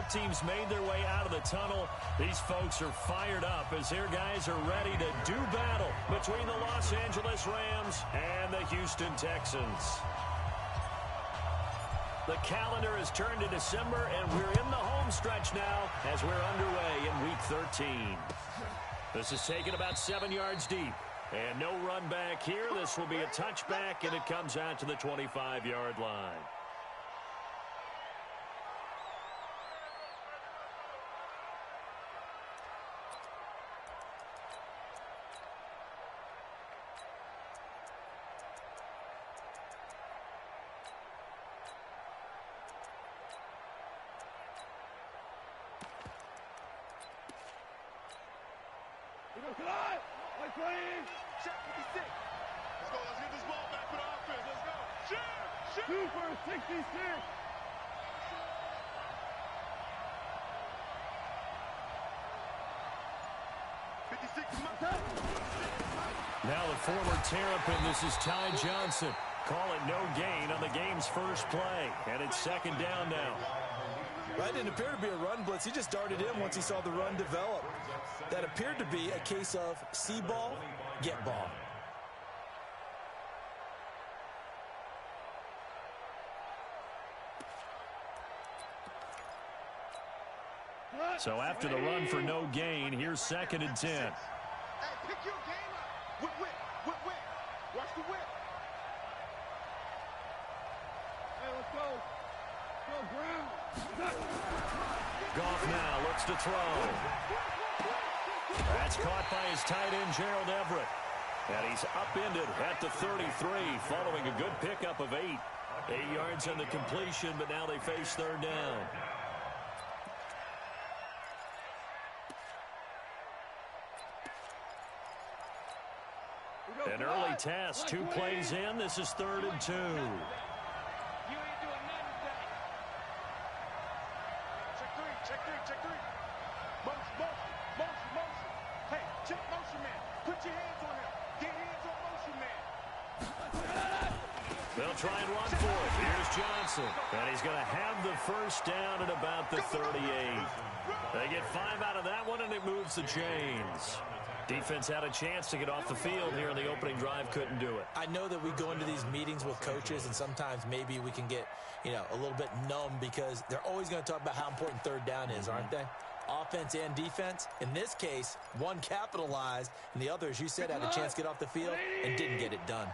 Both teams made their way out of the tunnel. These folks are fired up as their guys are ready to do battle between the Los Angeles Rams and the Houston Texans. The calendar has turned to December, and we're in the home stretch now as we're underway in Week 13. This is taken about 7 yards deep. And no run back here. This will be a touchback, and it comes out to the 25-yard line. Check 56. Let's go. Let's get this ball back for the offense. Let's go. Shoot. Shoot. 2 for 66. Now the former Terrapin, this is Ty Johnson. Call it no gain on the game's first play. And it's second down now. That didn't appear to be a run blitz. He just darted in once he saw the run develop. That appeared to be a case of see ball, get ball. So after the run for no gain, here's second and 10. Hey, pick your game up. Whip. Watch the whip. Hey, let's go. Go ground. Goff now looks to throw. That's caught by his tight end, Gerald Everett. And he's upended at the 33, following a good pickup of 8. 8 yards on the completion, but now they face third down. An early test, 2 plays in. This is 3rd and 2. Check three. Motion. Hey, check motion man. Put your hands on him. Get hands on motion man. They'll try and run for it. Here's Johnson. And he's going to have the first down at about the 38. They get 5 out of that one, and it moves the chains. Defense had a chance to get off the field here in the opening drive, couldn't do it. I know that we go into these meetings with coaches, and sometimes maybe we can get, a little bit numb because they're always going to talk about how important third down is, aren't they? Offense and defense. In this case, one capitalized, and the other, as you said, had a chance to get off the field and didn't get it done.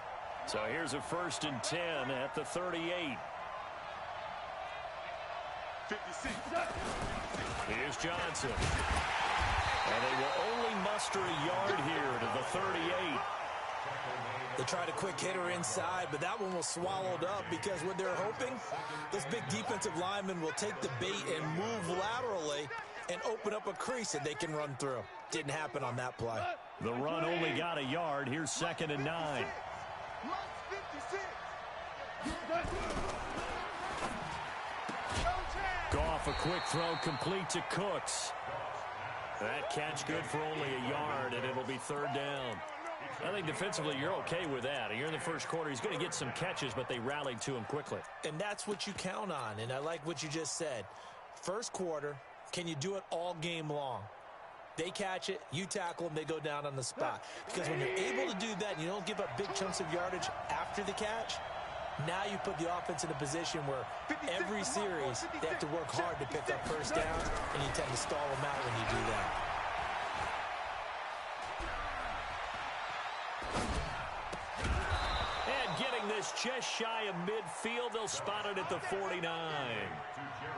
So here's a 1st and 10 at the 38. 56. Here's Johnson. And they will only muster a yard here to the 38. They tried a quick hitter inside, but that one was swallowed up because what they're hoping, those big defensive linemen will take the bait and move laterally and open up a crease that they can run through. Didn't happen on that play. The run only got a yard. Here's 2nd and 9. Goff, a quick throw complete to Cooks. That catch good for only a yard, and it'll be 3rd down. I think defensively you're okay with that. You're in the first quarter. He's going to get some catches, but they rallied to him quickly. And that's what you count on, and I like what you just said. First quarter, can you do it all game long? They catch it, you tackle them, they go down on the spot. Because when you're able to do that and you don't give up big chunks of yardage after the catch, now you put the offense in a position where every series they have to work hard to pick up first downs, and you tend to stall them out when you do that. And getting this just shy of midfield, they'll spot it at the 49.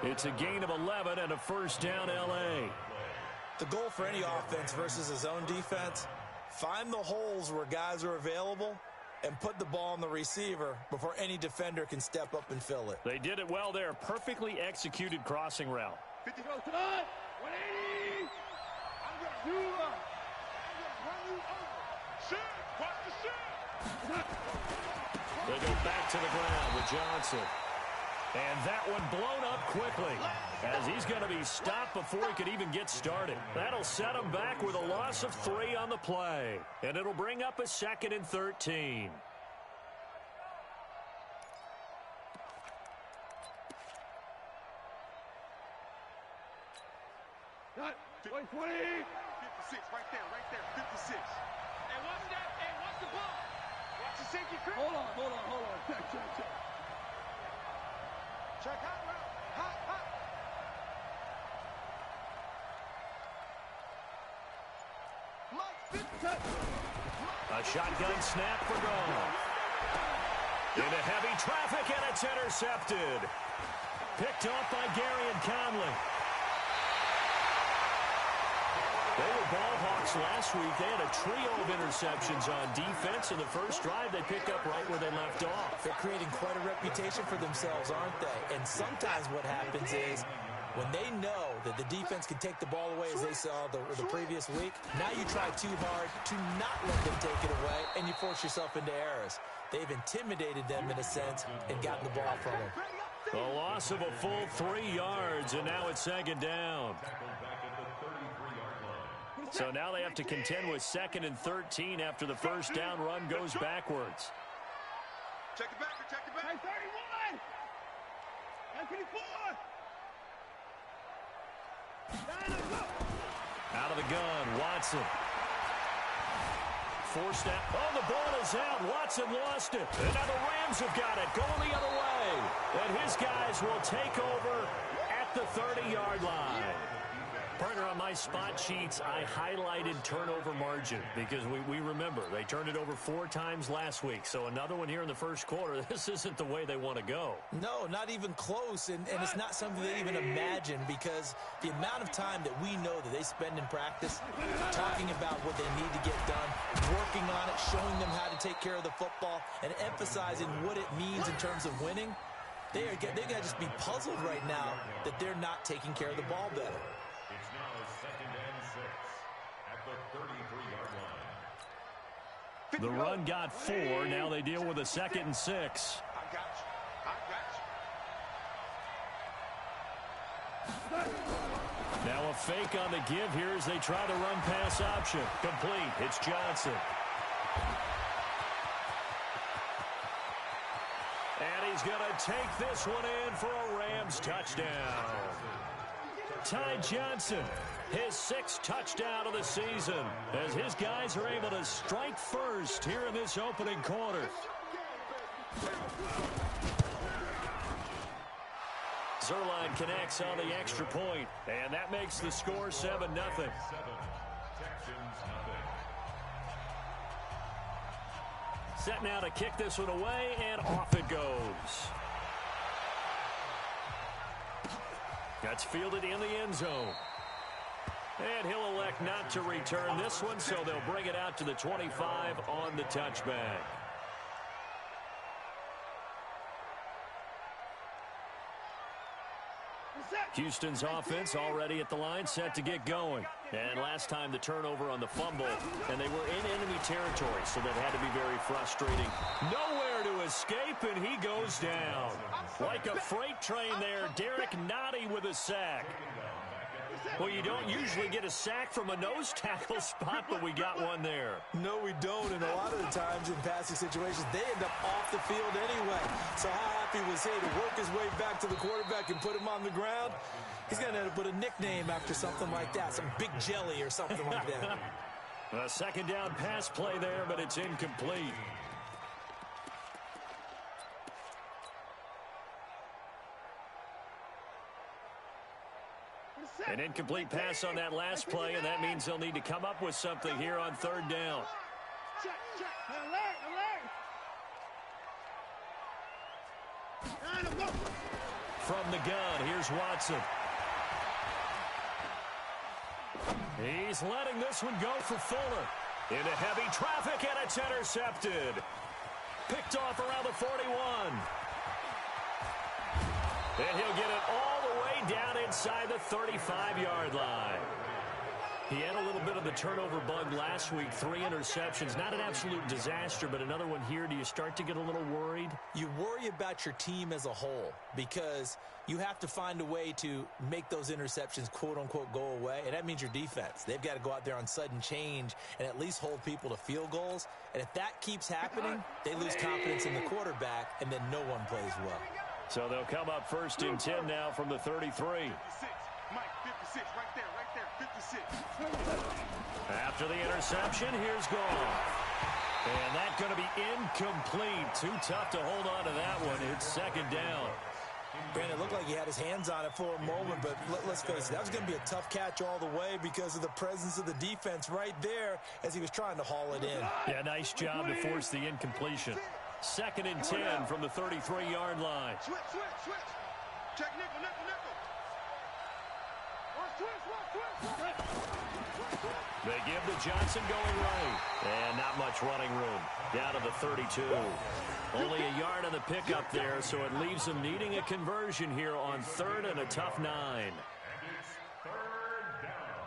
It's a gain of 11 and a first down, L.A. The goal for any offense versus a zone defense, find the holes where guys are available and put the ball on the receiver before any defender can step up and fill it. They did it well there. Perfectly executed crossing route. 50 goes to 180. I'm going to run you over. Shoot. Watch the shoot. They go back to the ground with Johnson. And that one blown up quickly as he's going to be stopped before he could even get started. That'll set him back with a loss of 3 on the play. And it'll bring up a 2nd and 13. 20. 56, right there, 56. Hey, what's that? Hey, what's the ball? Watch the safety, Chris. Hold on. Check. Check hot route. Hot. A shotgun snap for goal. Into heavy traffic, and it's intercepted. Picked off by Gary and Conley. They were ball hawks last week. They had a trio of interceptions on defense. In the first drive, they picked up right where they left off. They're creating quite a reputation for themselves, aren't they? And sometimes what happens is when they know that the defense can take the ball away, as they saw the previous week, now you try too hard to not let them take it away, and you force yourself into errors. They've intimidated them in a sense and gotten the ball from them. A loss of a full 3 yards, and now it's second down. So now they have to contend with 2nd and 13 after the first down run goes backwards. Check it back. Hey, 31. Hey, 24. Out of the gun, Watson. Forced out. Oh, the ball is out. Watson lost it. And now the Rams have got it. Going the other way. And his guys will take over at the 30-yard line. Partner, on my spot sheets, I highlighted turnover margin because we remember they turned it over 4 times last week. So another one here in the first quarter. This isn't the way they want to go. No, not even close, and it's not something they even imagine because the amount of time that we know that they spend in practice talking about what they need to get done, working on it, showing them how to take care of the football, and emphasizing what it means in terms of winning, they got to just be puzzled right now that they're not taking care of the ball better. It's now 2nd and 6 at the 33-yard line. The run got 4. Now they deal with a 2nd and 6. I got you. Now a fake on the give here as they try to run pass option. Complete. It's Johnson. And he's going to take this one in for a Rams touchdown. Ty Johnson, his 6th touchdown of the season, as his guys are able to strike first here in this opening quarter. Zerline connects on the extra point, and that makes the score 7-0. Set now to kick this one away, and off it goes. That's fielded in the end zone. And he'll elect not to return this one, so they'll bring it out to the 25 on the touchback. Houston's offense already at the line, set to get going. And last time the turnover on the fumble, and they were in enemy territory, so that had to be very frustrating. Nowhere to escape, and he goes down. Like a freight train there, Derek Nottie with a sack. Well, you don't usually get a sack from a nose tackle spot, but we got one there. No, we don't, and a lot of the times in passing situations, they end up off the field anyway. So how happy was he to work his way back to the quarterback and put him on the ground? He's going to end up with a nickname after something like that, some Big Jelly or something like that. A 2nd down pass play there, but it's incomplete. An incomplete pass on that last play, and that means they'll need to come up with something here on 3rd down. Check. Alert. From the gun, here's Watson. He's letting this one go for Fuller. Into heavy traffic, and it's intercepted. Picked off around the 41. And he'll get it all the way down inside the 35-yard line. He had a little bit of the turnover bug last week, 3 interceptions. Not an absolute disaster, but another one here. Do you start to get a little worried? You worry about your team as a whole because you have to find a way to make those interceptions, quote-unquote, go away, and that means your defense. They've got to go out there on sudden change and at least hold people to field goals, and if that keeps happening, they lose confidence in the quarterback, and then no one plays well. So they'll come up 1st and 10 now from the 33. Mike, 56. right there, 56. After the interception, here's Goff. And that's going to be incomplete. Too tough to hold on to that one. It's second down. Brandon, it looked like he had his hands on it for a moment, but let's face it, that was going to be a tough catch all the way because of the presence of the defense right there as he was trying to haul it in. Yeah, nice job to force the incompletion. Second and 10 from the 33-yard line. Switch. Check nickel. Switch. They give to Johnson going right. And not much running room. Down to the 32. Only a yard on the pickup there, so it leaves them needing a conversion here on 3rd and a tough 9. And it's 3rd down.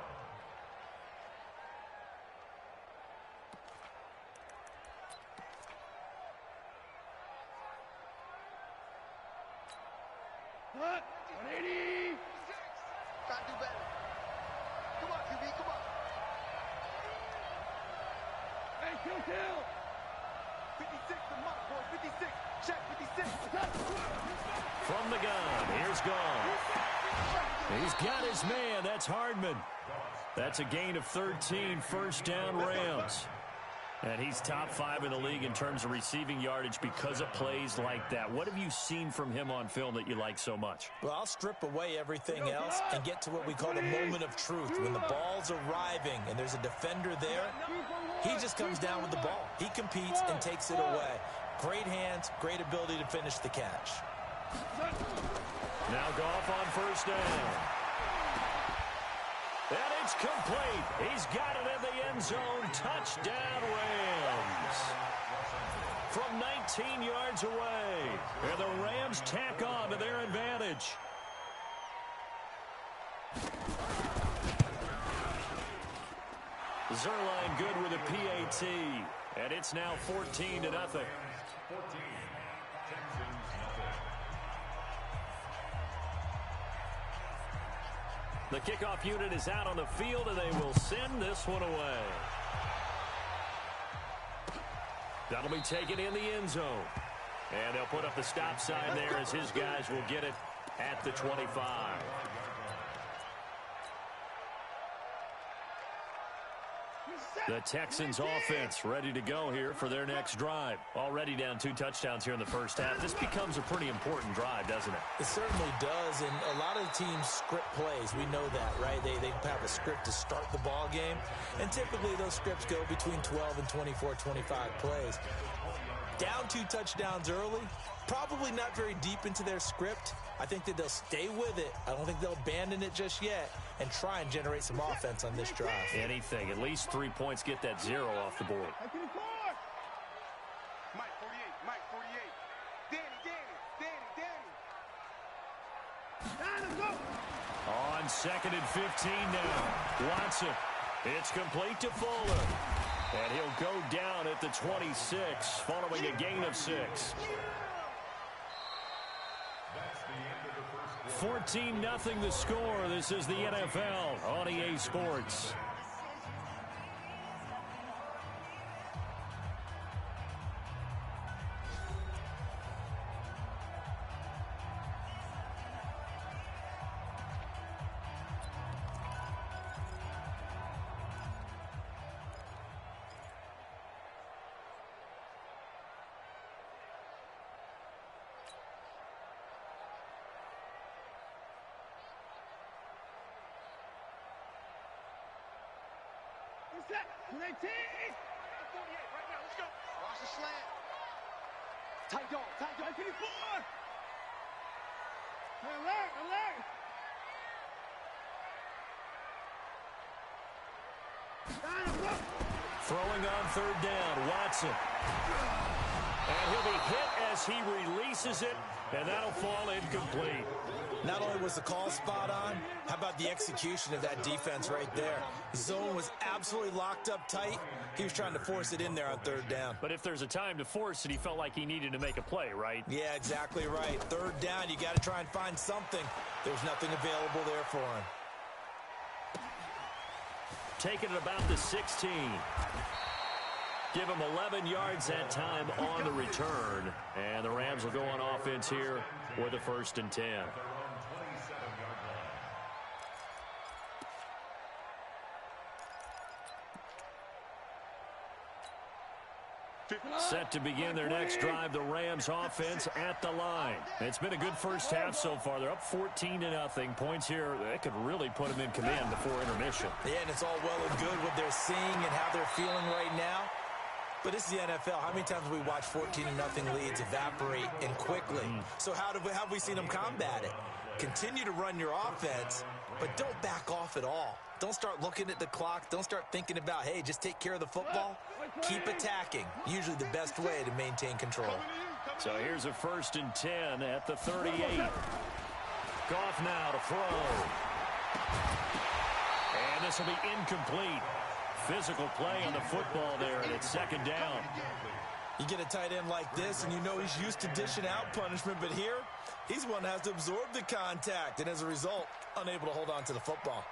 What? 180. Gotta do better. Come on, QB, come on. Hey, kill. 56, the mark, boy, 56. Check 56. From the gun, here's Goff. He's got his man. That's Hardman. That's a gain of 13, first down Rams. And he's top 5 in the league in terms of receiving yardage because of plays like that. What have you seen from him on film that you like so much? Well, I'll strip away everything else and get to what we call the moment of truth. When the ball's arriving and there's a defender there, he just comes down with the ball. He competes and takes it away. Great hands, great ability to finish the catch. Now Goff on first down. And it's complete. He's got it in the end zone. Touchdown, Rams. From 19 yards away. And the Rams tack on to their advantage. Zerline good with a PAT. And it's now 14-0. 14. Texans, nothing. The kickoff unit is out on the field, and they will send this one away. That'll be taken in the end zone. And they'll put up the stop sign there as his guys will get it at the 25. The Texans offense ready to go here for their next drive. Already down 2 touchdowns here in the first half. This becomes a pretty important drive, doesn't it? It certainly does, and a lot of the teams script plays. We know that, right? They have a script to start the ball game, and typically those scripts go between 12 and 24, 25 plays. Down 2 touchdowns early, probably not very deep into their script. I think that they'll stay with it. I don't think they'll abandon it just yet and try and generate some offense on this drive. Anything. At least 3 points, get that 0 off the board. Mike 48. Danny. On 2nd and 15 now. Watson. It's complete to Fuller. And he'll go down at the 26 following a gain of 6. 14-0 the score. This is the NFL on EA Sports. Set. 19. 48 right now. Let's go. Watch the slant. Tight dog. 54. Alert. Throwing on 3rd down, Watson. And he'll be hit as he releases it, and that'll fall incomplete. Not only was the call spot on, how about the execution of that defense right there? Zone was absolutely locked up tight. He was trying to force it in there on 3rd down. But if there's a time to force it, he felt like he needed to make a play, right? Yeah, exactly right. 3rd down, you got to try and find something. There's nothing available there for him. Taking it about the 16. Give him 11 yards that time on the return. And the Rams will go on offense here with a 1st and 10. Set to begin their next drive, the Rams offense at the line. It's been a good first half so far. They're up 14-0. Points here, they could really put them in command before intermission. Yeah, and it's all well and good what they're seeing and how they're feeling right now. But this is the NFL. How many times have we watched 14-0 leads evaporate and quickly? So how have we seen them combat it? Continue to run your offense, but don't back off at all. Don't start looking at the clock. Don't start thinking about, hey, just take care of the football. Keep attacking. Usually the best way to maintain control. So here's a 1st and 10 at the 38. Goff now to throw. And this will be incomplete. Physical play on the football there, and it's 2nd down. You get a tight end like this, and you know he's used to dishing out punishment, but here, he's one that has to absorb the contact, and as a result, unable to hold on to the football.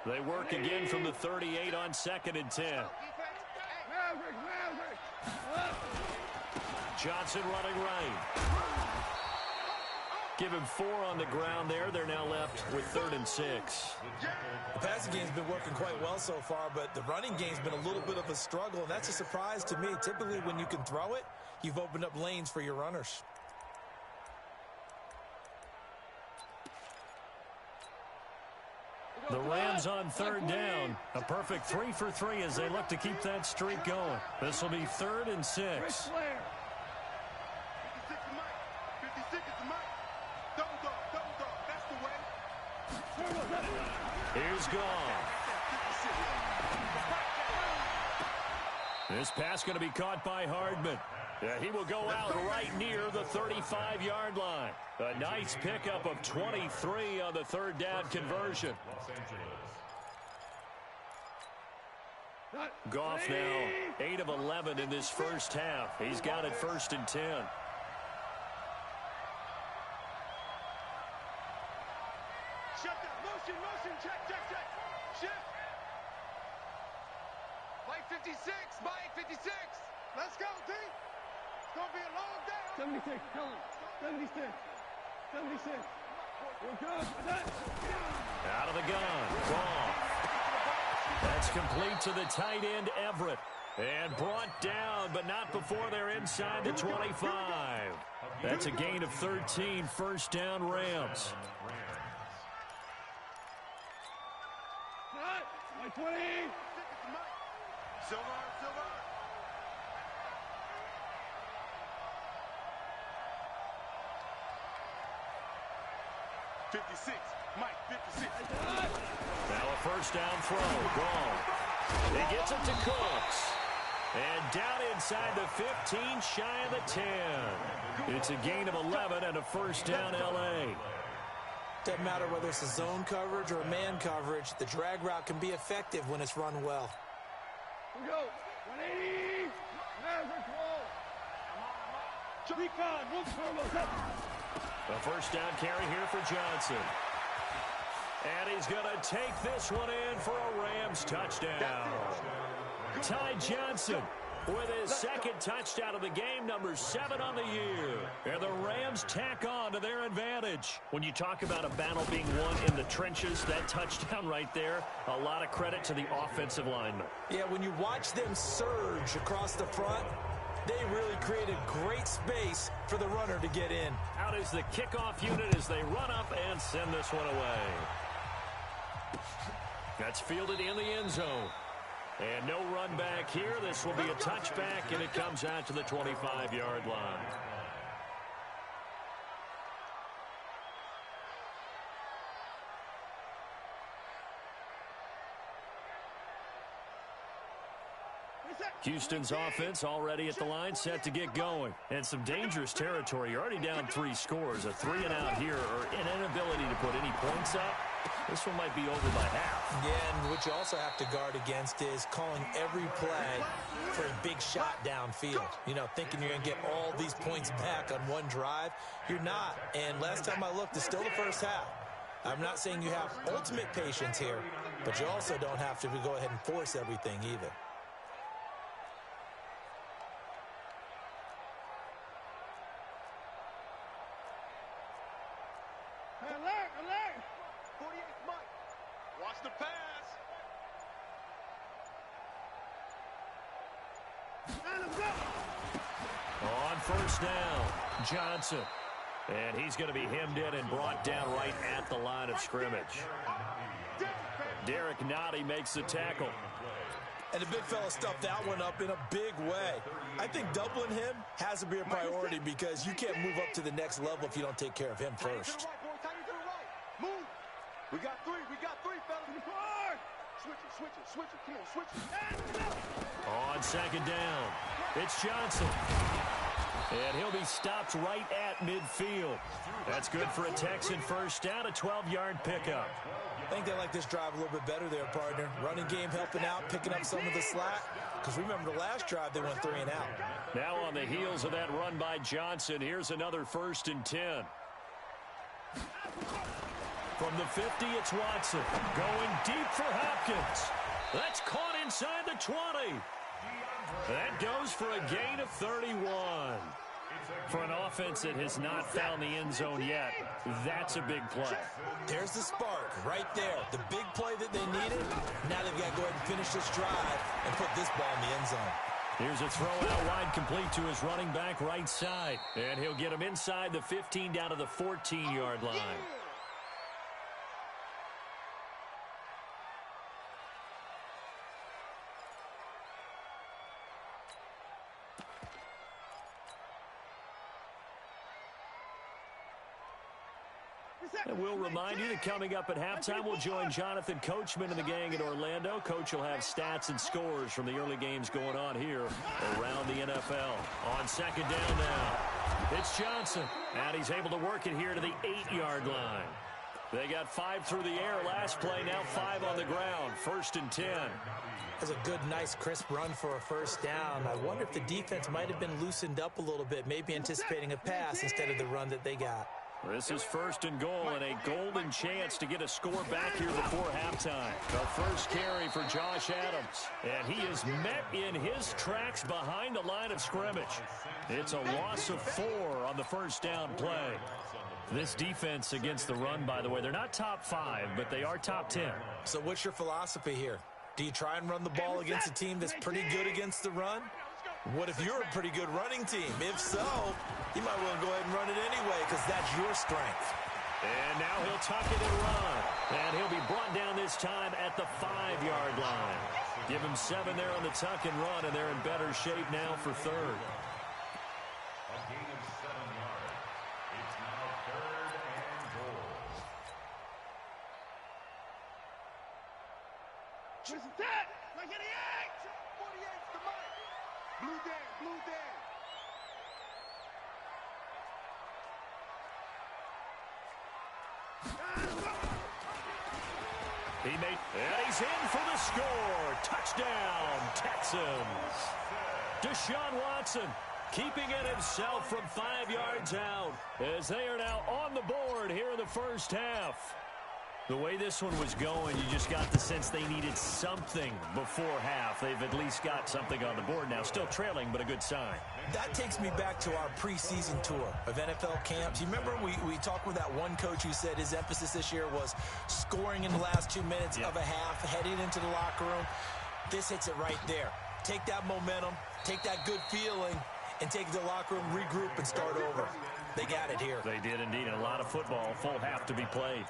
They work again from the 38 on 2nd and 10. Johnson running right. Give him 4 on the ground there. They're now left with 3rd and 6. The passing game's been working quite well so far, but the running game's been a little bit of a struggle, and that's a surprise to me. Typically, when you can throw it, you've opened up lanes for your runners. The Rams on 3rd down. A perfect 3 for 3 as they look to keep that streak going. This will be 3rd and 6. 56 to Mike. 56 to Mike. Double dog. That's the way. Here's Goff. This pass going to be caught by Hardman. He will go out right near the 35-yard line. A nice pickup of 23 on the 3rd down conversion. Goff now 8 of 11 in this first half. He's got it 1st and 10. Shut down. Motion. Check. Shift. Mike 56. Mike 56. Let's go, D. It's going to be a long down. 76, tell him. 76. 76. We're good. Out of the gun. Goff. That's complete to the tight end, Everett. And brought down, but not before they're inside the 25. That's a gain of 13, 1st down Rams. Cut. 20. Silver. 56. Mike, 56. Now a 1st down throw. Goff. He gets it to Cooks. And down inside the 15, shy of the 10. It's a gain of 11 and a 1st down L.A. Doesn't matter whether it's a zone coverage or a man coverage, the drag route can be effective when it's run well. We go. 180. Average roll. Recon. Move turbo. A 1st down carry here for Johnson. And he's going to take this one in for a Rams touchdown. Ty Johnson with his 2nd touchdown of the game, number 7 on the year. And the Rams tack on to their advantage. When you talk about a battle being won in the trenches, that touchdown right there, a lot of credit to the offensive linemen. Yeah, when you watch them surge across the front, they really created great space for the runner to get in. Out is the kickoff unit as they run up and send this one away. That's fielded in the end zone. And no run back here. This will be a touchback, and it comes out to the 25-yard line. Houston's offense already at the line, set to get going. And some dangerous territory. You're already down 3 scores. A 3-and-out here, or an inability to put any points up. This one might be over by half. Yeah, and what you also have to guard against is calling every play for a big shot downfield. You know, thinking you're going to get all these points back on one drive. You're not. And last time I looked, it's still the first half. I'm not saying you have ultimate patience here, but you also don't have to go ahead and force everything either. the pass. On first down, Johnson. And he's going to be hemmed in and brought down right at the line of scrimmage. Derek Nottie makes the tackle. And the big fella stuffed that one up in a big way. I think doubling him has to be a priority because you can't move up to the next level if you don't take care of him first. Move. We got three, fellas. Switch it. Come on, switch it. On second down, it's Johnson. And he'll be stopped right at midfield. That's good for a Texan first down, a 12-yard pickup. I think they like this drive a little bit better there, partner. Running game helping out, picking up some of the slack. Because remember the last drive, they went 3 and out. Now on the heels of that run by Johnson, here's another 1st and 10. From the 50, it's Watson. Going deep for Hopkins. That's caught inside the 20. That goes for a gain of 31. For an offense that has not found the end zone yet, that's a big play. There's the spark right there. The big play that they needed. Now they've got to go ahead and finish this drive and put this ball in the end zone. Here's a throw out wide complete to his running back right side. And he'll get him inside the 15 down to the 14-yard line. And we'll remind you that coming up at halftime, we'll join Jonathan Coachman and the gang in Orlando. Coach will have stats and scores from the early games going on here around the NFL. On second down now, it's Johnson. And he's able to work it here to the 8-yard line. They got 5 through the air last play, now 5 on the ground. 1st and 10. That's a good, nice, crisp run for a first down. I wonder if the defense might have been loosened up a little bit, maybe anticipating a pass instead of the run that they got. This is 1st and goal and a golden chance to get a score back here before halftime. The first carry for Josh Adams. And he is met in his tracks behind the line of scrimmage. It's a loss of 4 on the first down play. This defense against the run, by the way, they're not top 5, but they are top 10. So what's your philosophy here? Do you try and run the ball against a team that's pretty good against the run? What if you're a pretty good running team? If so, you might well go ahead and run it anyway because that's your strength. And now he'll tuck it and run. And he'll be brought down this time at the 5-yard line. Give him 7 there on the tuck and run, and they're in better shape now for 3rd. A gain of 7 yards. It's now 3rd and goal. Where's that? Like an 8! 48's the mark. Blue Dan. And he's in for the score. Touchdown, Texans. Deshaun Watson keeping it himself from 5 yards out as they are now on the board here in the first half. The way this one was going, you just got the sense they needed something before half. They've at least got something on the board now. Still trailing, but a good sign. That takes me back to our preseason tour of NFL camps. You remember we talked with that one coach who said his emphasis this year was scoring in the last 2 minutes of a half, heading into the locker room. This hits it right there. Take that momentum, take that good feeling, and take it to the locker room, regroup, and start over. They got it here. They did indeed. A lot of football, full half to be played.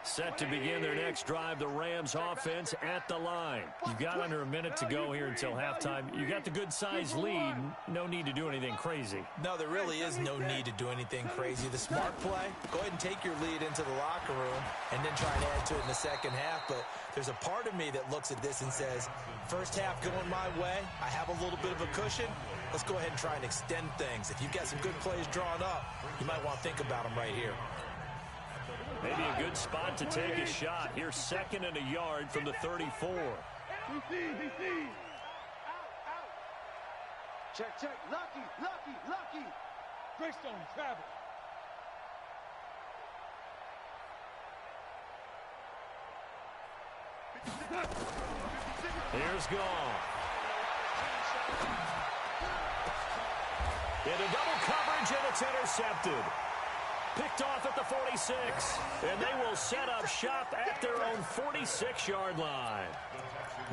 Set to begin their next drive, the Rams offense at the line. You've got under a minute to go here until halftime. You got the good-sized lead. No need to do anything crazy. No, there really is no need to do anything crazy. The smart play, go ahead and take your lead into the locker room and then try and add to it in the second half. But there's a part of me that looks at this and says, first half going my way, I have a little bit of a cushion. Let's go ahead and try and extend things. If you've got some good plays drawn up, you might want to think about them right here. Maybe a good spot to take a shot. Here's 2nd and a yard from the 34. DC. Out. Check. Lucky. Greystone, travel. Here's Gall. Into double coverage, and it's intercepted. Picked off at the 46, and they will set up shop at their own 46-yard line.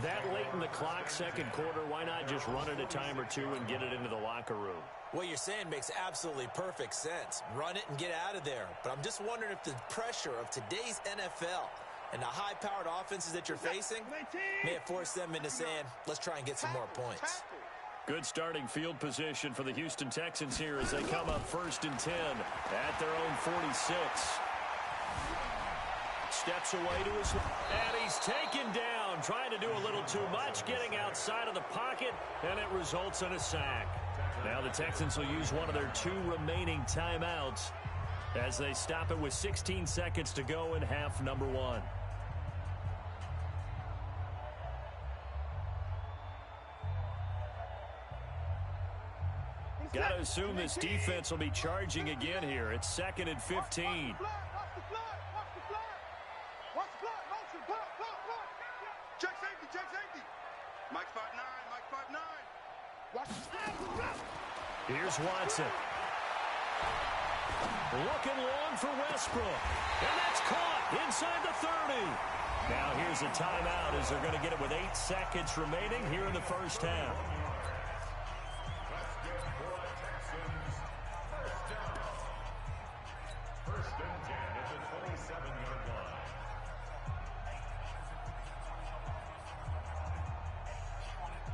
That late in the clock, second quarter, why not just run it a time or two and get it into the locker room? What you're saying makes absolutely perfect sense. Run it and get out of there. But I'm just wondering if the pressure of today's NFL and the high-powered offenses that you're facing may have forced them into saying, let's try and get some more points. Good starting field position for the Houston Texans here as they come up 1st and 10 at their own 46. Steps away to his left, and he's taken down, trying to do a little too much, getting outside of the pocket, and it results in a sack. Now the Texans will use one of their 2 remaining timeouts as they stop it with 16 seconds to go in half number 1. Got to assume this defense will be charging again here. It's 2nd and 15. Watch the flag. Motion. Block. Check safety. Mike 5'9". Watch the flag. Here's Watson. Looking long for Westbrook. And that's caught inside the 30. Now here's a timeout as they're going to get it with 8 seconds remaining here in the first half.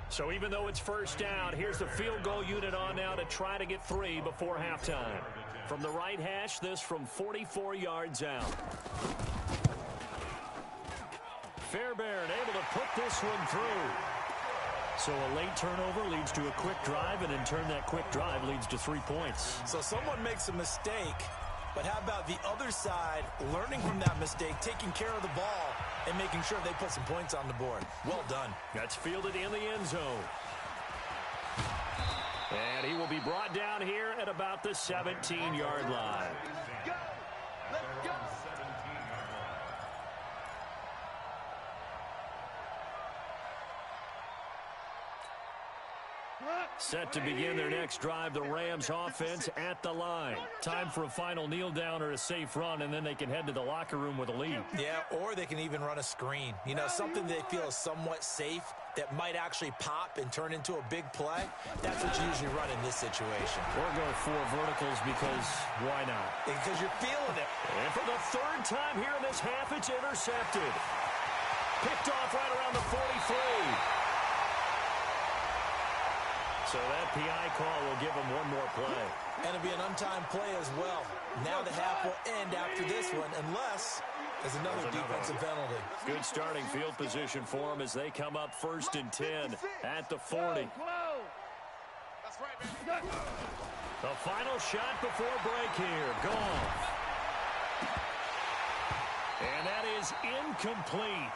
So even though it's first down, here's the field goal unit on now to try to get 3 before halftime. From the right hash, this from 44 yards out. Fairbairn able to put this one through. So a late turnover leads to a quick drive, and in turn that quick drive leads to 3 points. So someone makes a mistake, but how about the other side learning from that mistake, taking care of the ball, and making sure they put some points on the board? Well done. That's fielded in the end zone. And he will be brought down here at about the 17-yard line. Let's go. Set to begin their next drive, the Rams offense at the line. Time for a final kneel down or a safe run, and then they can head to the locker room with a lead. Yeah, or they can even run a screen. You know, something they feel is somewhat safe that might actually pop and turn into a big play. That's what you usually run in this situation. Or go 4 verticals because why not? Because you're feeling it. And for the 3rd time here in this half, it's intercepted. Picked off right around the 43. So that PI call will give him one more play. And it'll be an untimed play as well. Now the half will end after this one, unless there's another defensive penalty. Good starting field position for them as they come up 1st and 10 at the 40. That's right, baby. The final shot before break here. Gone. And that is incomplete.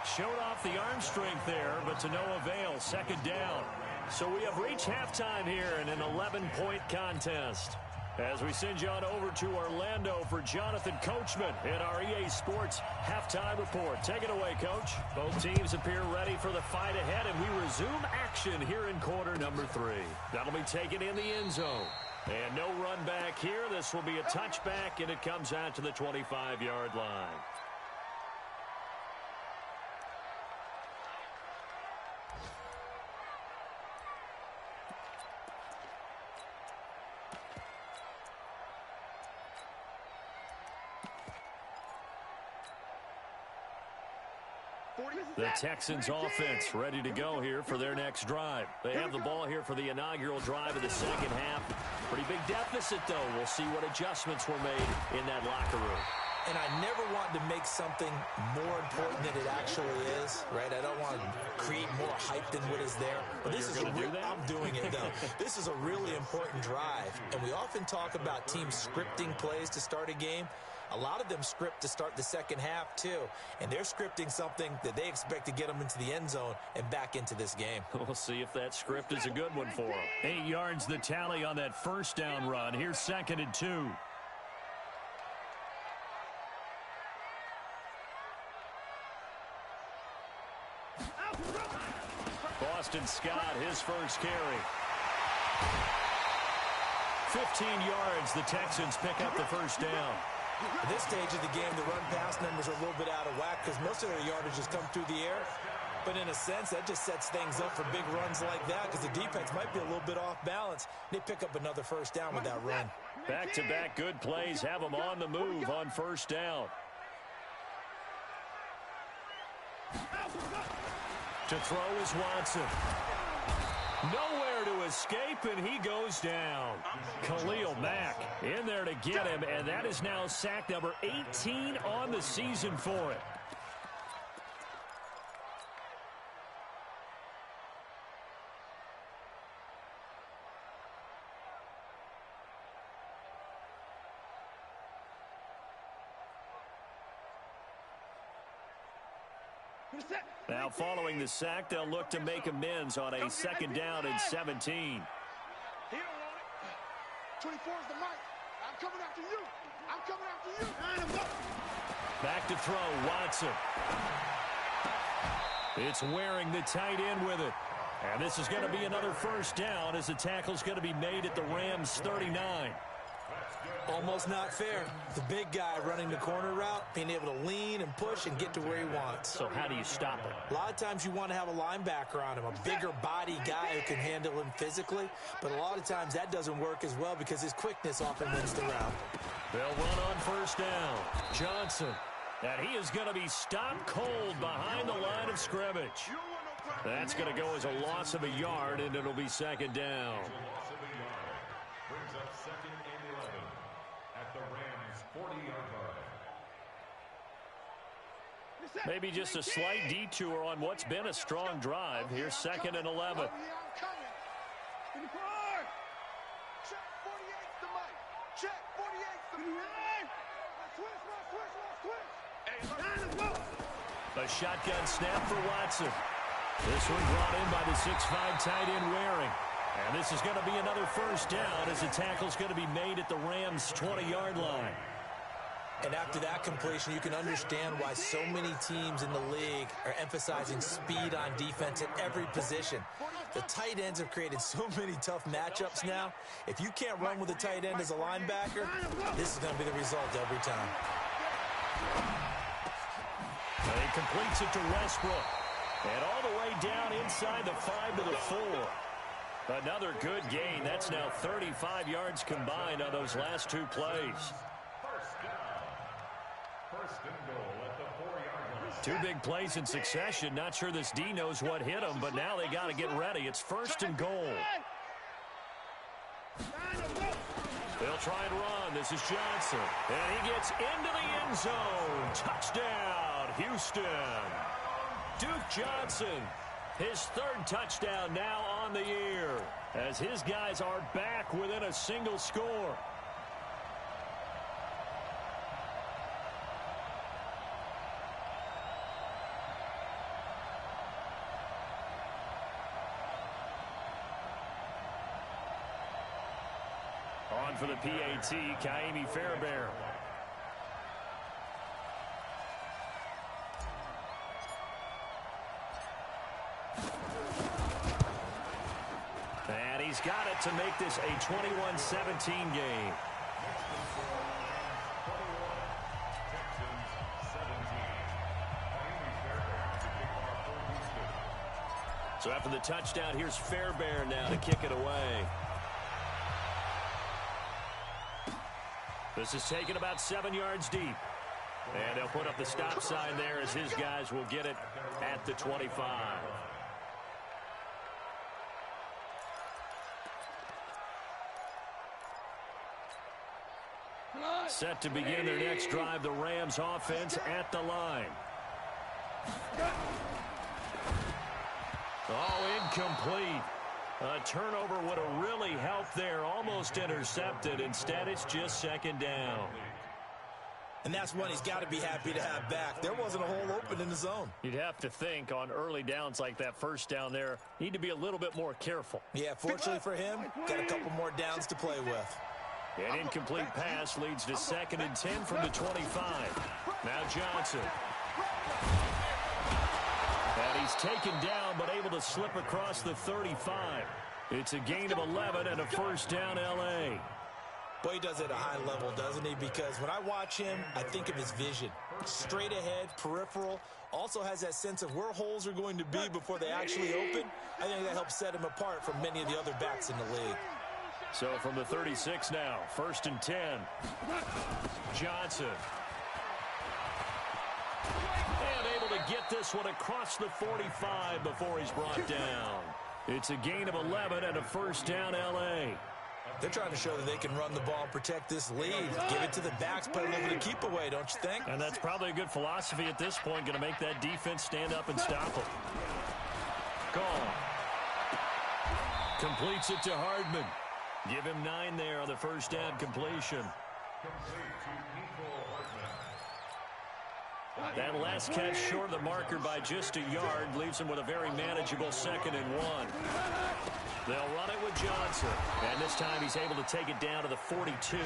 Showed off the arm strength there, but to no avail. 2nd down. So we have reached halftime here in an 11-point contest. As we send you on over to Orlando for Jonathan Coachman in our EA Sports Halftime Report. Take it away, Coach. Both teams appear ready for the fight ahead, and we resume action here in quarter number 3. That'll be taken in the end zone. And no run back here. This will be a touchback, and it comes out to the 25-yard line. The Texans offense ready to go here for their next drive. They have the ball here for the inaugural drive of the second half. Pretty big deficit, though. We'll see what adjustments were made in that locker room. And I never want to make something more important than it actually is, right? I don't want to create more hype than what is there. But this is I'm doing it, though. This is a really important drive. And we often talk about teams scripting plays to start a game. A lot of them script to start the second half, too. And they're scripting something that they expect to get them into the end zone and back into this game. We'll see if that script is a good one for them. 8 yards the tally on that first down run. Here's 2nd and 2. Boston Scott, his first carry. 15 yards, the Texans pick up the first down. At this stage of the game, the run-pass numbers are a little bit out of whack because most of their yardage has come through the air. But in a sense, that just sets things up for big runs like that because the defense might be a little bit off balance. They pick up another first down with that run. Back-to-back good plays have them on the move on first down. To throw is Watson. Nowhere to escape, and he goes down. Khalil Mack in there to get him, and that is now sack number 18 on the season for it. Now following the sack, they'll look to make amends on a second down and 17. He don't want it. 24 is the mic. I'm coming after you. I'm coming after you. Back to throw, Watson. It's wearing the tight end with it. And this is going to be another first down as the tackle's going to be made at the Rams' 39. Almost not fair. The big guy running the corner route, being able to lean and push and get to where he wants. So how do you stop it? A lot of times you want to have a linebacker on him, a bigger body guy who can handle him physically. But a lot of times that doesn't work as well because his quickness often wins the route. They'll run on first down. Johnson. And he is going to be stopped cold behind the line of scrimmage. That's going to go as a loss of a yard, and it'll be second down. Brings up second and 11 at the Rams' 40-yard line. Maybe just a slight detour on what's been a strong drive. Here's second and 11. Check 48's the mic. Check 48's the mic. A shotgun snap for Watson. This one brought in by the 6'5" tight end Waring. And this is going to be another first down as the tackle's going to be made at the Rams' 20-yard line. And after that completion, you can understand why so many teams in the league are emphasizing speed on defense at every position. The tight ends have created so many tough matchups now. If you can't run with a tight end as a linebacker, this is going to be the result every time. And he completes it to Westbrook. And all the way down inside the 5 to the 4. Another good gain. That's now 35 yards combined on those last two plays. First down. First and goal at the 4-yard line. Two big plays in succession. Not sure this D knows what hit him, but now they got to get ready. It's first and goal. They'll try and run. This is Johnson. And he gets into the end zone. Touchdown, Houston. Duke Johnson, his third touchdown now on the year, as his guys are back within a single score. On for the PAT, Kaimi Fairbairn. And he's got it to make this a 21-17 game. So after the touchdown, here's Fairbairn now to kick it away. This is taken about 7 yards deep. And they'll put up the stop sign there as his guys will get it at the 25. Set to begin their next drive, the Rams offense at the line. Oh, incomplete. A turnover would have really helped there, almost intercepted. Instead, it's just second down. And that's one he's got to be happy to have back. There wasn't a hole open in the zone. You'd have to think on early downs like that first down there, need to be a little bit more careful. Yeah, fortunately for him, got a couple more downs to play with. An incomplete pass leads to second and 10 from the 25. Now Johnson. And he's taken down, but able to slip across the 35. It's a gain of 11 and a first down, L.A. Boy, he does it at a high level, doesn't he? Because when I watch him, I think of his vision. Straight ahead, peripheral. Also has that sense of where holes are going to be before they actually open. I think that helps set him apart from many of the other backs in the league. So from the 36 now, 1st and 10. Johnson. And able to get this one across the 45 before he's brought down. It's a gain of 11 and a first down, L.A. They're trying to show that they can run the ball and protect this lead. Give it to the backs, play a little bit of keep away, don't you think? And that's probably a good philosophy at this point, going to make that defense stand up and stop them. Gone. Completes it to Hardman. Give him 9 there on the first down completion. That last catch short of the marker by just a yard leaves him with a very manageable 2nd and 1. They'll run it with Johnson. And this time he's able to take it down to the 42.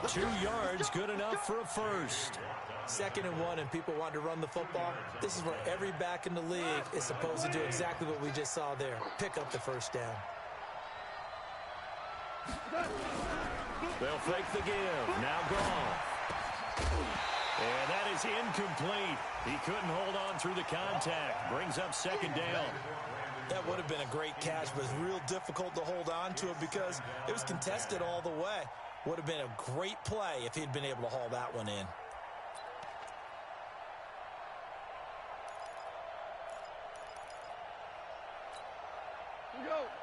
2 yards, good enough for a first. 2nd and 1, and people want to run the football. This is where every back in the league is supposed to do exactly what we just saw there. Pick up the first down. They'll fake the give. Now gone. And that is incomplete. He couldn't hold on through the contact. Brings up 2nd down. That would have been a great catch, but it's real difficult to hold on to it because it was contested all the way. Would have been a great play if he'd been able to haul that one in.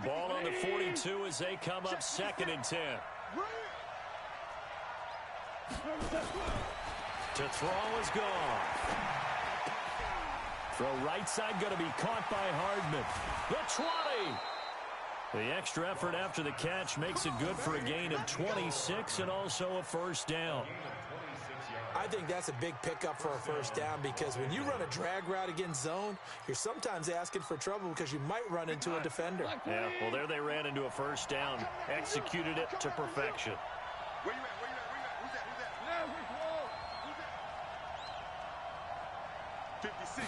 Ball on the 42 as they come up 2nd and 10. To throw is gone. Throw right side going to be caught by Hardman. The 20. The extra effort after the catch makes it good for a gain of 26 and also a first down. I think that's a big pickup for a first down because when you run a drag route against zone, you're sometimes asking for trouble because you might run into a defender. Yeah, well, there they ran into a first down. Executed it to perfection. Where you at? Where you at? Who's that? Who's that? 56.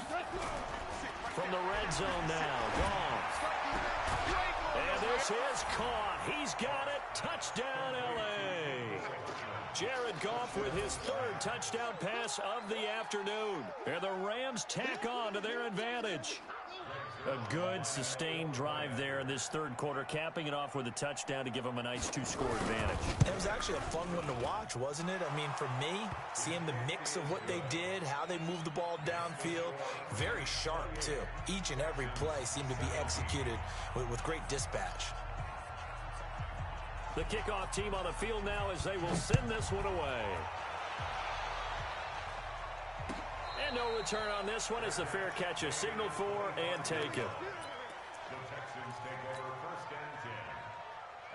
From the red zone now. Gone. And this is caught. He's got it. Touchdown, L.A. Jared Goff with his 3rd touchdown pass of the afternoon. And the Rams tack on to their advantage. A good, sustained drive there in this 3rd quarter, capping it off with a touchdown to give them a nice 2-score advantage. It was actually a fun one to watch, wasn't it? I mean, for me, seeing the mix of what they did, how they moved the ball downfield, very sharp, too. Each and every play seemed to be executed with great dispatch. The kickoff team on the field now as they will send this one away. And no return on this one as the fair catch is signaled for and taken. The Texans take over 1st and 10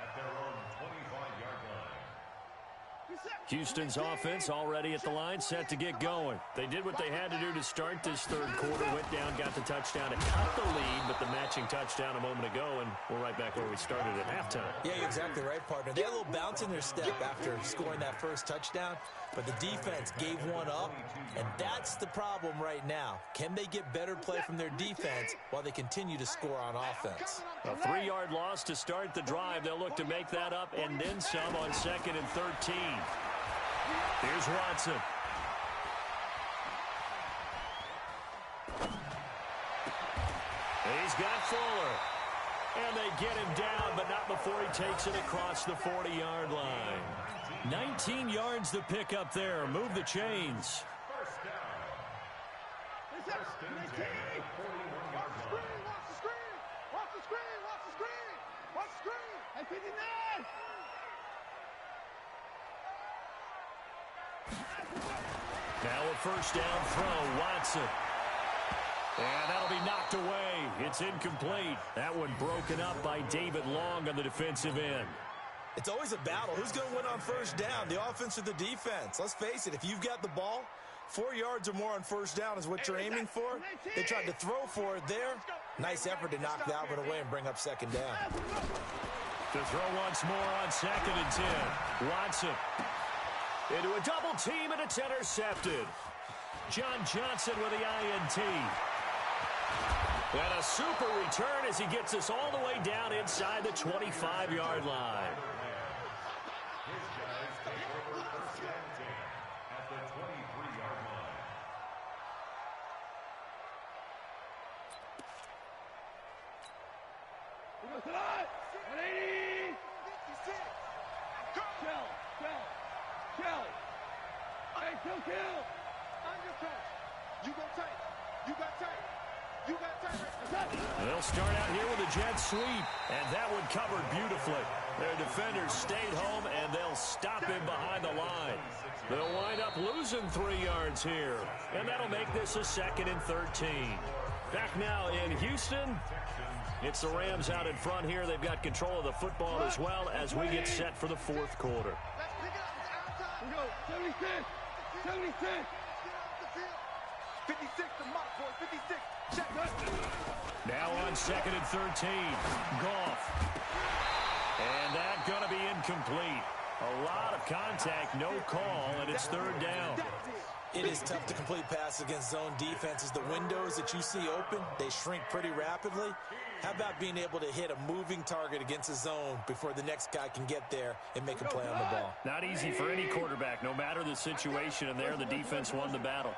at their own 25-yard line. Houston's offense already at the line, set to get going. They did what they had to do to start this 3rd quarter, went down, got the touchdown to cut the lead, but the matching touchdown a moment ago, and we're right back where we started at halftime. Yeah, you're exactly right, partner. They had a little bounce in their step after scoring that first touchdown, but the defense gave one up, and that's the problem right now. Can they get better play from their defense while they continue to score on offense? A 3-yard loss to start the drive. They'll look to make that up and then some on 2nd and 13. Here's Watson. He's got Fuller. And they get him down, but not before he takes it across the 40-yard line. 19 yards to pick up there. Move the chains. First down. 1st and 10 at the 41-yard line. Watch the screen. Hey, 59! Now a first down throw, Watson. And that'll be knocked away. It's incomplete. That one broken up by David Long on the defensive end. It's always a battle. Who's going to win on first down, the offense or the defense? Let's face it, if you've got the ball, 4 yards or more on first down is what you're aiming for. They tried to throw for it there. Nice effort to knock that one away and bring up 2nd down. To throw once more on 2nd and 10. Watson into a double team, and it's intercepted. John Johnson with the INT. And a super return as he gets us all the way down inside the 25-yard line. His guys take over first and 10 at the 23-yard line. We go tonight. 180. Kill. Hey, kill. Under coach. You go tight. You got tight. They'll start out here with a jet sweep, and that one covered beautifully. Their defenders stayed home, and they'll stop him behind the line. They'll wind up losing 3 yards here, and that'll make this a 2nd and 13. Back now in Houston, it's the Rams out in front here. They've got control of the football as well as we get set for the 4th quarter. We go 76. 56 to mark, boy. 56. Check. Now on 2nd and 13. Goff. And that's going to be incomplete. A lot of contact, no call, and it's 3rd down. It is tough to complete passes against zone defenses. The windows that you see open, they shrink pretty rapidly. How about being able to hit a moving target against a zone before the next guy can get there and make a play on the ball? Not easy for any quarterback, no matter the situation, and there the defense won the battle.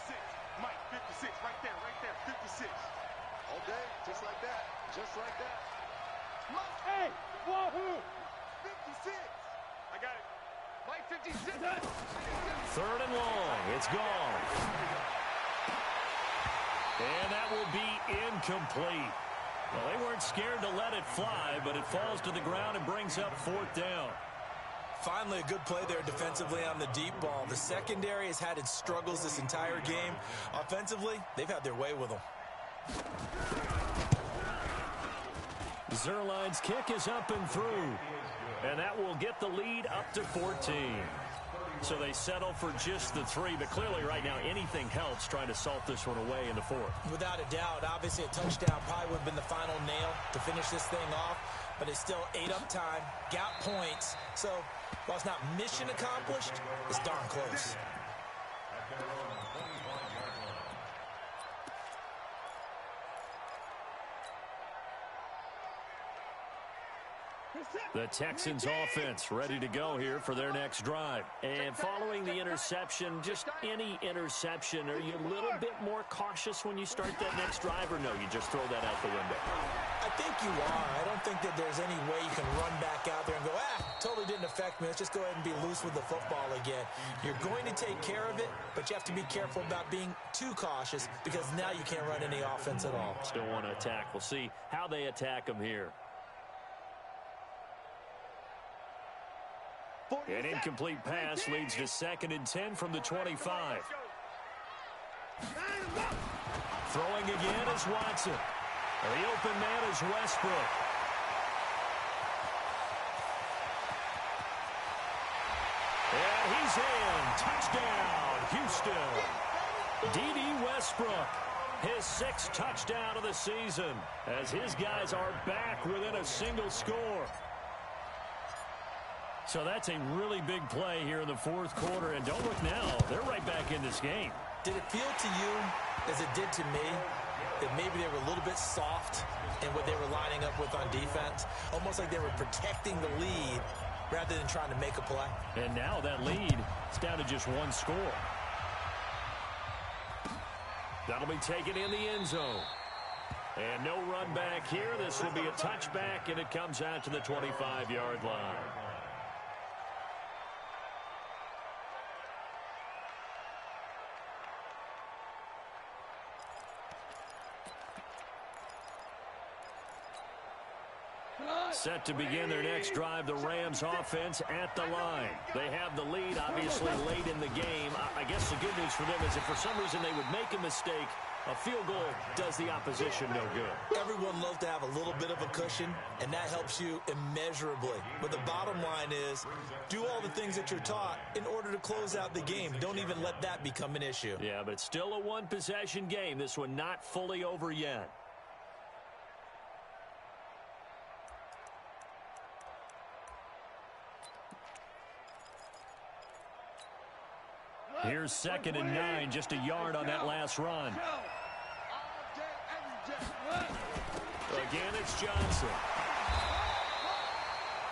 56. Mike, 56. Right there. 56. All day, just like that. Mike, Hey, wahoo. 56. I got it. Mike, 56. 3rd and long. It's gone. And that will be incomplete. Well, they weren't scared to let it fly, but it falls to the ground and brings up 4th down. Finally, a good play there defensively on the deep ball. The secondary has had its struggles this entire game. Offensively, they've had their way with them. Zerline's kick is up and through. And that will get the lead up to 14. So they settle for just the 3, but clearly right now anything helps trying to salt this one away in the 4th. Without a doubt, obviously a touchdown probably would have been the final nail to finish this thing off, but it's still ate up time, got points, so while it's not mission accomplished, it's darn close. The Texans offense ready to go here for their next drive. And following the interception, just any interception, are you a little bit more cautious when you start that next drive, or no, you just throw that out the window? I think you are. I don't think that there's any way you can run back out there and go, totally didn't affect me. Let's just go ahead and be loose with the football again. You're going to take care of it, but you have to be careful about being too cautious because now you can't run any offense at all. Still want to attack. We'll see how they attack them here. An incomplete pass leads to 2nd and 10 from the 25. Throwing again is Watson. The open man is Westbrook. And he's in. Touchdown, Houston. D.D. Westbrook, his 6th touchdown of the season, as his guys are back within a single score. So that's a really big play here in the 4th quarter. And don't look now, they're right back in this game. Did it feel to you, as it did to me, that maybe they were a little bit soft in what they were lining up with on defense? Almost like they were protecting the lead rather than trying to make a play. And now that lead is down to just 1 score. That'll be taken in the end zone. And no run back here. This will be a touchback, and it comes out to the 25-yard line. Set to begin their next drive, the Rams offense at the line. They have the lead, obviously, late in the game. I guess the good news for them is if for some reason they would make a mistake, a field goal does the opposition no good. Everyone loves to have a little bit of a cushion, and that helps you immeasurably. But the bottom line is, do all the things that you're taught in order to close out the game. Don't even let that become an issue. Yeah, but it's still a one-possession game. This one not fully over yet. Here's 2nd and 9, just a yard on that last run. Again, it's Johnson.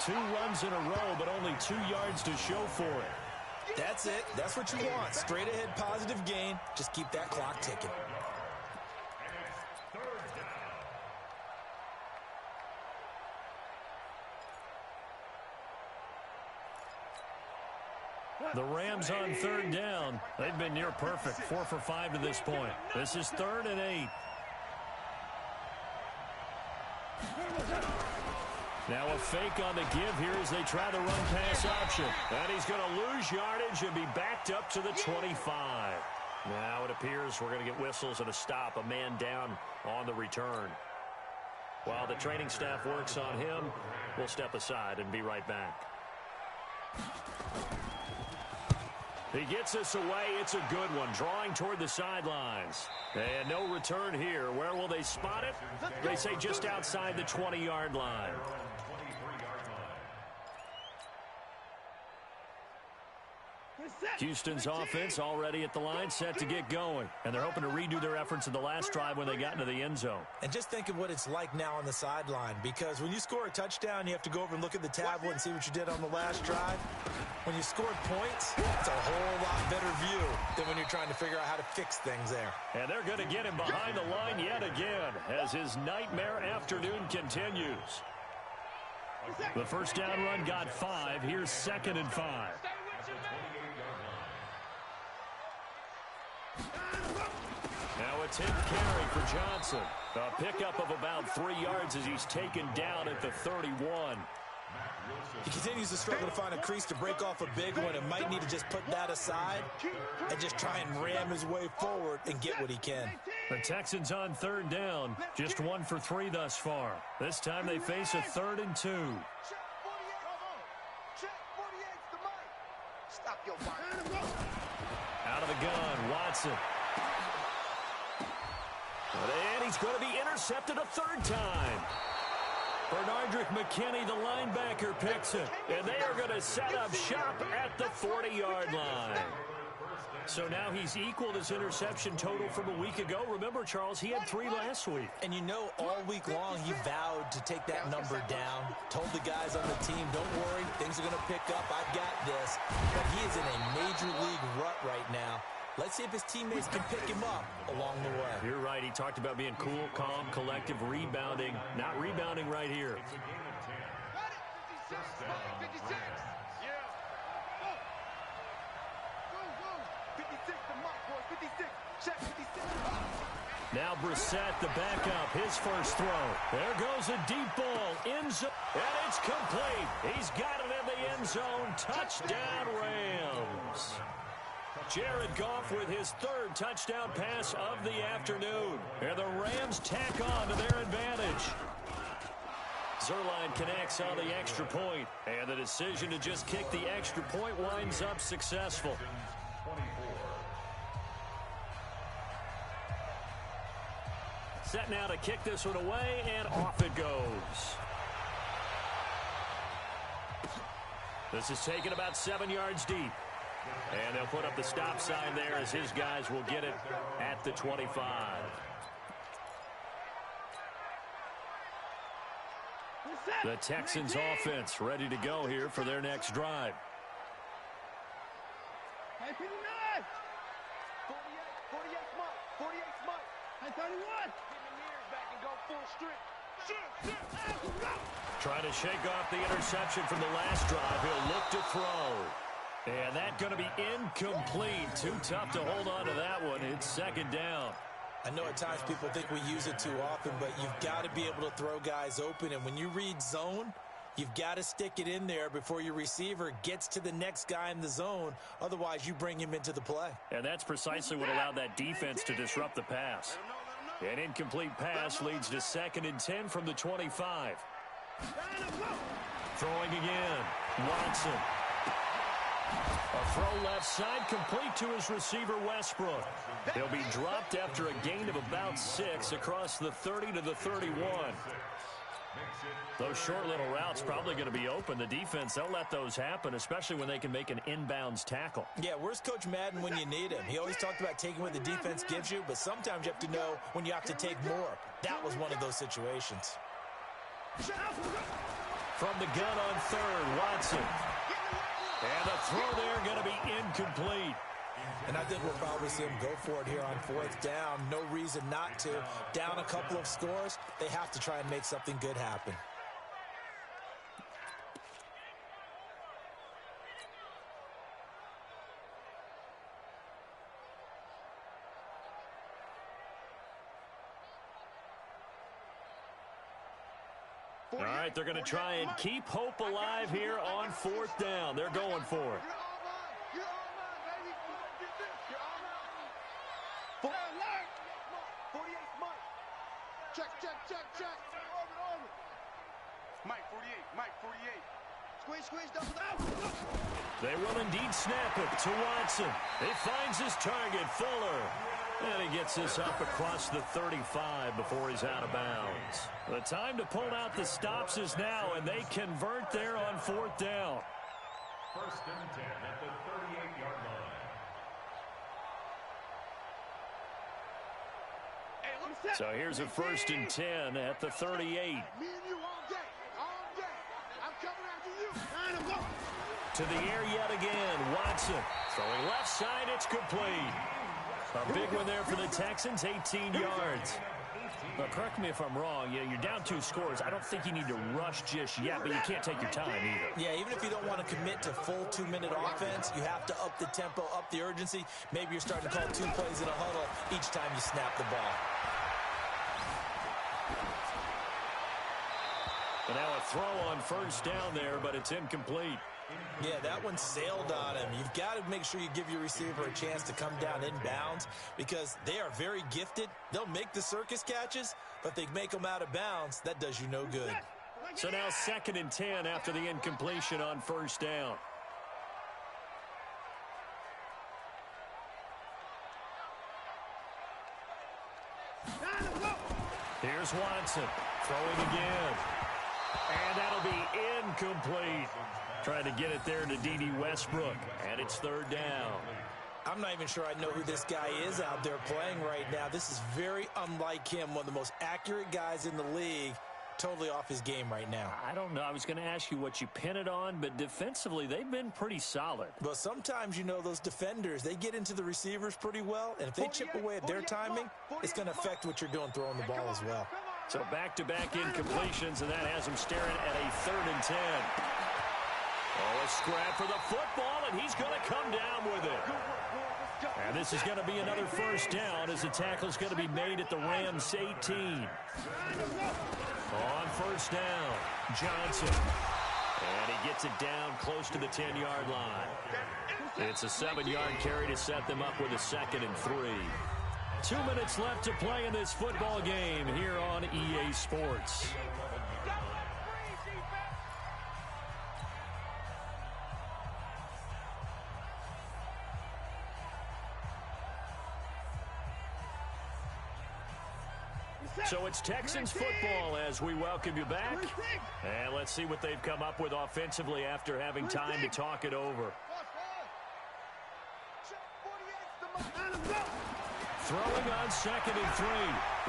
2 runs in a row, but only 2 yards to show for it. That's it. That's what you want. Straight ahead, positive gain. Just keep that clock ticking. The Rams on 3rd down. They've been near perfect, 4 for 5 to this point. This is 3rd and 8. Now a fake on the give here as they try the run-pass option. And he's going to lose yardage and be backed up to the 25. Now it appears we're going to get whistles and a stop, a man down on the return. While the training staff works on him, we'll step aside and be right back. He gets us away. It's a good one, drawing toward the sidelines. And no return here. Where will they spot it? They say just outside the 20-yard line. Houston's offense already at the line, set to get going. And they're hoping to redo their efforts in the last drive when they got into the end zone. And just think of what it's like now on the sideline, because when you score a touchdown, you have to go over and look at the tablet and see what you did on the last drive. When you scored points, it's a whole lot better view than when you're trying to figure out how to fix things there. And they're going to get him behind the line yet again as his nightmare afternoon continues. The first down run got 5. Here's 2nd and 5. Now a 10th carry for Johnson. A pickup of about 3 yards as he's taken down at the 31. He continues to struggle to find a crease to break off a big one and might need to just put that aside and just try and ram his way forward and get what he can. The Texans on 3rd down, just 1 for 3 thus far. This time they face a 3rd and 2. Out of the gun, Watson. And he's going to be intercepted a 3rd time. Bernardrick McKinney, the linebacker, picks it. And they are going to set up shop at the 40-yard line. So now he's equaled his interception total from a week ago. Remember, Charles, he had 3 last week. And you know, all week long he vowed to take that number down. Told the guys on the team, don't worry, things are going to pick up. I've got this. But he is in a major league rut right now. Let's see if his teammates can pick him up along the way. You're right. He talked about being cool, calm, collective, rebounding. Not rebounding right here. Now Brissett, the backup, his first throw. There goes a deep ball, end zone, and it's complete. He's got it in the end zone. Touchdown, Rams. Jared Goff with his 3rd touchdown pass of the afternoon. And the Rams tack on to their advantage. Zerline connects on the extra point, and the decision to just kick the extra point winds up successful. Set now to kick this one away, and off it goes. This is taken about 7 yards deep. And they'll put up the stop sign there as his guys will get it at the 25. The Texans offense ready to go here for their next drive. Hey, 59! 48 Mike. 48 Mike. Hey, 31! Get the mirrors back and go full strength. Trying to shake off the interception from the last drive. He'll look to throw. And that's going to be incomplete. Too tough to hold on to that one. It's 2nd down. I know at times people think we use it too often, but you've got to be able to throw guys open. And when you read zone, you've got to stick it in there before your receiver gets to the next guy in the zone. Otherwise, you bring him into the play. And that's precisely what allowed that defense to disrupt the pass. An incomplete pass leads to 2nd and 10 from the 25. Throwing again. Watson. A throw left side, complete to his receiver, Westbrook. He'll be dropped after a gain of about 6 across the 30 to the 31. makes it Those short little routes probably going to be open. The defense, they'll let those happen, especially when they can make an inbounds tackle. Yeah, where's Coach Madden when you need him? He always talked about taking what the defense gives you, but sometimes you have to know when you have to take more. That was one of those situations. From the gun on third, Watson. And the throw there going to be incomplete. And I think we'll probably see him go for it here on fourth down. No reason not to. Down a couple of scores, they have to try and make something good happen. All right, they're going to try and keep hope alive here on fourth down. They're going for it. You're all mine, baby. Get this. You're all mine. 48 Mike. Check. Over. Mike, 48. Mike, 48. Squeeze, double down. They will indeed snap it to Watson. He finds his target, Fuller. And he gets this up across the 35 before he's out of bounds. The time to pull out the stops is now, and they convert there on fourth down. first and 10 at the 38-yard line. Hey, look. So here's a first and 10 at the 38. Me and you all day. I'm coming after you. Go. To the air yet again, Watson. Throwing left side, it's complete. A big one there for the Texans, 18 yards. But correct me if I'm wrong, you're down 2 scores. I don't think you need to rush just yet, but you can't take your time either. Yeah, even if you don't want to commit to full 2-minute offense, you have to up the tempo, up the urgency. Maybe you're starting to call 2 plays in a huddle each time you snap the ball. And now a throw on first down there, but it's incomplete. Yeah, that one sailed on him. You've got to make sure you give your receiver a chance to come down inbounds because they are very gifted. They'll make the circus catches, but if they make them out of bounds, that does you no good. So now 2nd and 10 after the incompletion on first down. Here's Watson throwing again. And that'll be incomplete. Trying to get it there to D.D. Westbrook. And it's 3rd down. I'm not even sure I know who this guy is out there playing right now. This is very unlike him, one of the most accurate guys in the league. Totally off his game right now. I don't know. I was going to ask you what you pin it on, but defensively, they've been pretty solid. But sometimes, those defenders, they get into the receivers pretty well, and if they chip away at their timing, it's going to affect what you're doing throwing the ball as well. So back-to-back incompletions, and that has him staring at a 3rd and 10. Oh, a scrap for the football, and he's going to come down with it. And this is going to be another first down as the tackle's going to be made at the Rams 18. On first down, Johnson. And he gets it down close to the 10-yard line. It's a 7-yard carry to set them up with a 2nd and 3. 2 minutes left to play in this football game here on EA Sports. So it's Texans football as we welcome you back. And let's see what they've come up with offensively after having time to talk it over. Throwing on 2nd and 3.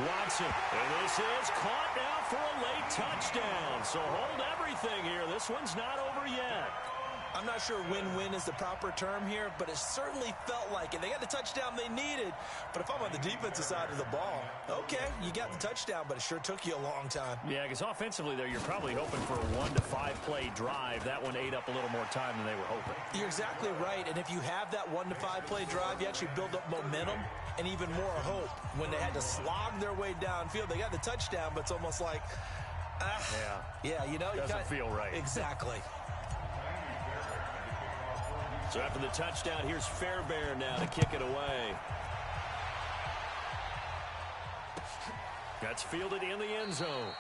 Watson. And this is caught now for a late touchdown. So hold everything here. This one's not over yet. I'm not sure win-win is the proper term here, but it certainly felt like it. They got the touchdown they needed, but if I'm on the defensive side of the ball, okay, you got the touchdown, but it sure took you a long time. Yeah, because offensively there, you're probably hoping for a 1 to 5 play drive. That one ate up a little more time than they were hoping. You're exactly right, and if you have that 1 to 5 play drive, you actually build up momentum and even more hope. When they had to slog their way downfield, they got the touchdown, but it's almost like, doesn't feel right. Exactly. So after the touchdown, here's Fairbairn now to kick it away. That's fielded in the end zone.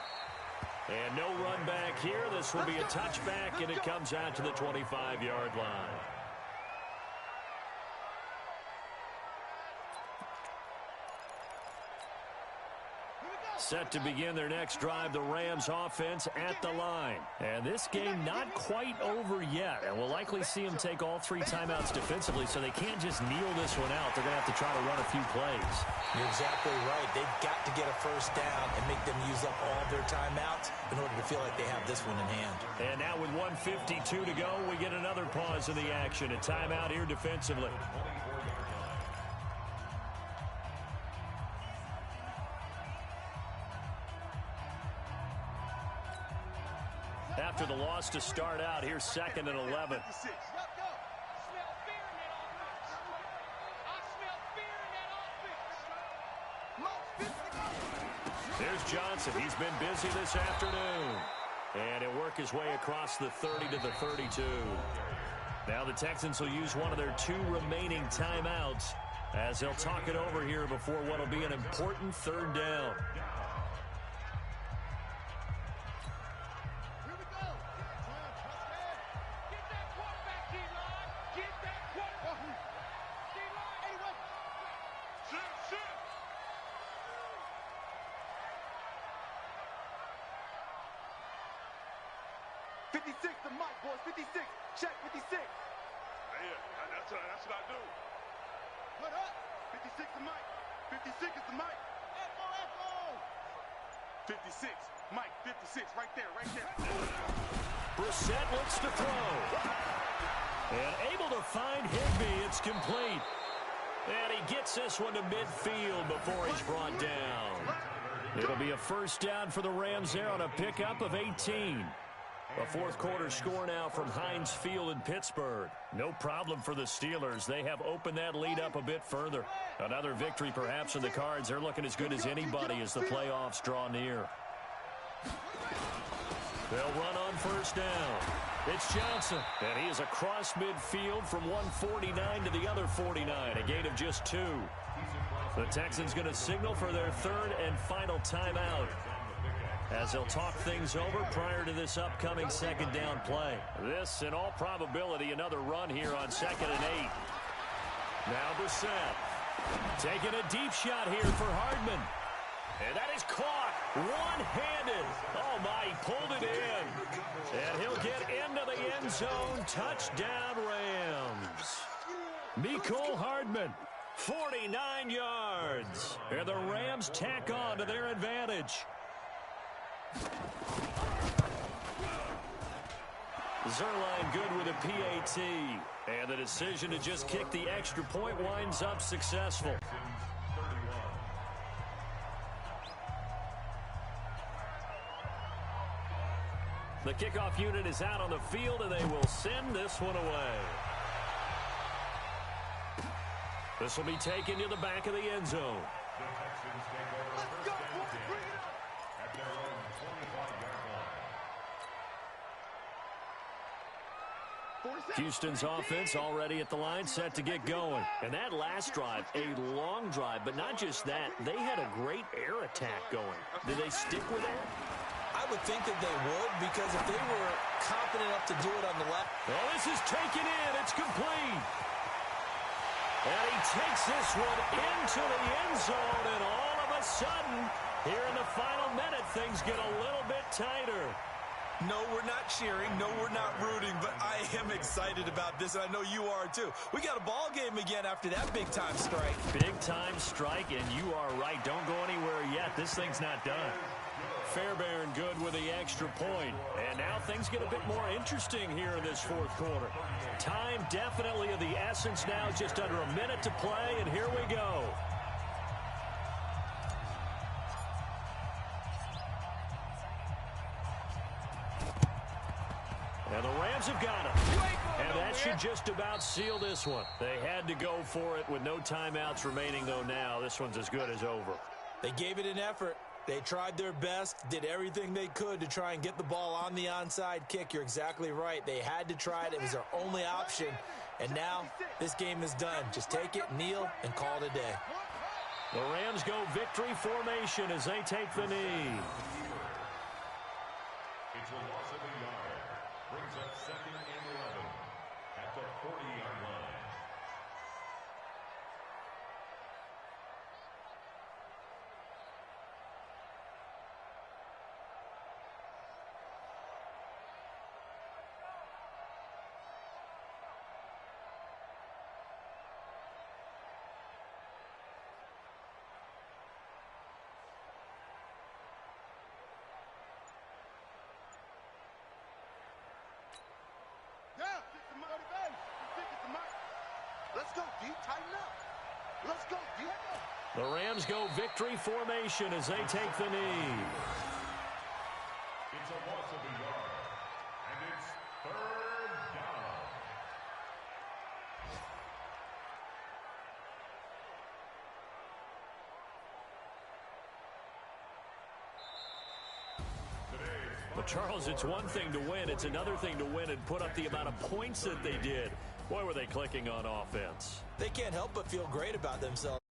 And no run back here. This will be a touchback, and it comes out to the 25-yard line. Set to begin their next drive, the Rams offense at the line. And this game not quite over yet. And we'll likely see them take all 3 timeouts defensively, so they can't just kneel this one out. They're going to have to try to run a few plays. You're exactly right. They've got to get a first down and make them use up all their timeouts in order to feel like they have this one in hand. And now with 1:52 to go, we get another pause in the action. A timeout here defensively. After the loss to start out, here's 2nd and 11. There's Johnson. He's been busy this afternoon. And he'll work his way across the 30 to the 32. Now the Texans will use one of their 2 remaining timeouts as they'll talk it over here before what will be an important 3rd down. Check 56. Yeah, that's what I do. Put up. 56 the mic. 56 is the mic. Echo. 56. Mike, 56. Right there. Brissett looks to throw. And able to find Higbee. It's complete. And he gets this one to midfield before he's brought down. It'll be a first down for the Rams there on a pickup of 18. A 4th quarter score now from Heinz Field in Pittsburgh. No problem for the Steelers. They have opened that lead up a bit further. Another victory perhaps in the cards. They're looking as good as anybody as the playoffs draw near. They'll run on first down. It's Johnson, and he is across midfield from 149 to the other 49, a gain of just 2. The Texans going to signal for their 3rd and final timeout as they'll talk things over prior to this upcoming 2nd down play. This, in all probability, another run here on 2nd and 8. Now Brissett taking a deep shot here for Hardman. And that is caught one-handed. Oh, my, he pulled it in. And he'll get into the end zone. Touchdown, Rams. Mecole Hardman, 49 yards. And the Rams tack on to their advantage. Zerline good with a PAT. And the decision to just kick the extra point winds up successful. The kickoff unit is out on the field, and they will send this one away. This will be taken to the back of the end zone. The Texans take over first and 10 at their own 25-yard line. Houston's offense already at the line, set to get going. And that last drive, a long drive, but not just that. They had a great air attack going. Did they stick with that? I would think that they would, because if they were confident enough to do it on the left. Oh, this is taken in. It's complete. And he takes this one into the end zone, and all of a sudden, here in the final minute, things get a little bit tighter. No, we're not cheering. No, we're not rooting, but I am excited about this, and I know you are too. We got a ball game again after that big-time strike. Big-time strike, and you are right. Don't go anywhere yet. This thing's not done. Fairbairn good with the extra point. And now things get a bit more interesting here in this 4th quarter. Time definitely of the essence now. Just under a minute to play, and here we go. And the Rams have got it. And that should just about seal this one. They had to go for it with no timeouts remaining, though now. This one's as good as over. They gave it an effort. They tried their best, did everything they could to try and get the ball on the onside kick. You're exactly right. They had to try it. It was their only option. And now this game is done. Just take it, kneel, and call it a day. The Rams go victory formation as they take the knee. It's a loss of a yard. Brings up 2nd and 11 at the 40-yard line. Let's go, D. Tighten up. Let's go, D. The Rams go victory formation as they take the knee. It's a loss of a yard. And it's 3rd down. But, Charles, it's one thing to win. It's another thing to win and put up the amount of points that they did. Boy, were they clicking on offense. They can't help but feel great about themselves.